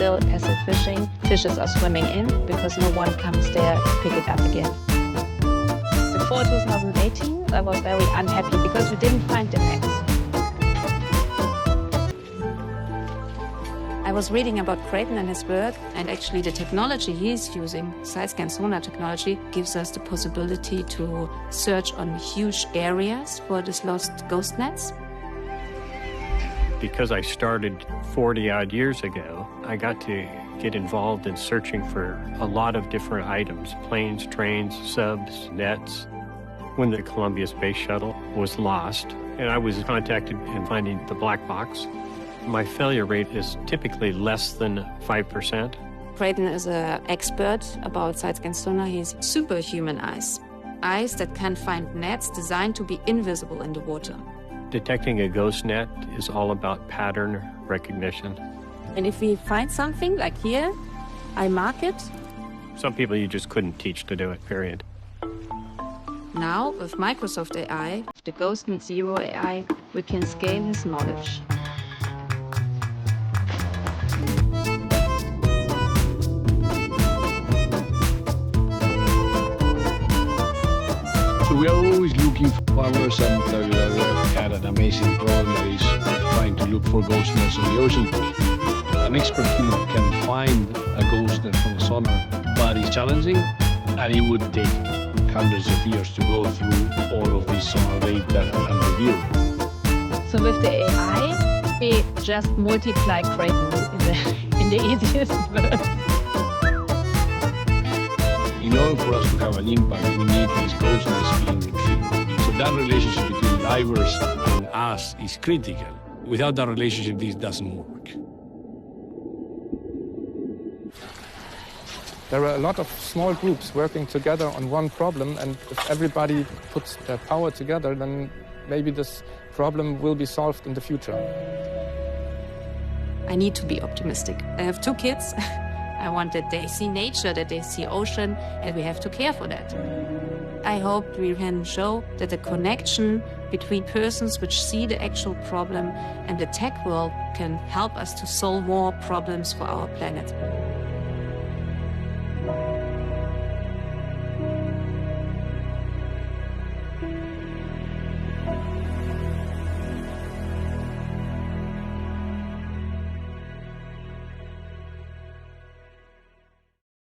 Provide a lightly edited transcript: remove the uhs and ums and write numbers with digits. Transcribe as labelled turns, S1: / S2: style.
S1: still passive fishing. Fishes are swimming in because no one comes there to pick it up again. Before 2018, I was very unhappy because we didn't find the nets. I was reading about Creighton and his work, and actually the technology he's using, side-scan sonar technology, gives us the possibility to search on huge areas for these lost ghost nets.
S2: Because I started 40-odd years ago, I got to get involved in searching for a lot of different items, planes, trains, subs, nets. When the Columbia Space Shuttle was lost, and I was contacted in finding the black box, my failure rate is typically less than 5%.
S1: Creighton is an expert about side-scan sonar. He's superhuman eyes that can find nets designed to be invisible in the water.
S2: Detecting a ghost net is all about pattern recognition.
S1: And if we find something like here, I mark it.
S2: Some people you just couldn't teach to do it, period.
S1: Now, with Microsoft AI, the Ghost Net Zero AI, we can scale his knowledge.
S3: So we are always looking for farmers, and we had an amazing problem that is trying to look for ghost nets on the ocean. An expert can find a ghost net from a sonar, but it's challenging, and it would take hundreds of years to go through all of this sonar data and review.
S1: So with the AI, we just multiply Creighton in the easiest words.
S3: In order for us to have an impact, we need these ghost nets being retrieved. So that relationship between divers and us is critical. Without that relationship, this doesn't work.
S4: There are a lot of small groups working together on one problem, and if everybody puts their power together, then maybe this problem will be solved in the future.
S1: I need to be optimistic. I have 2 kids. I want that they see nature, that they see ocean, and we have to care for that. I hope we can show that the connection between persons which see the actual problem and the tech world can help us to solve more problems for our planet.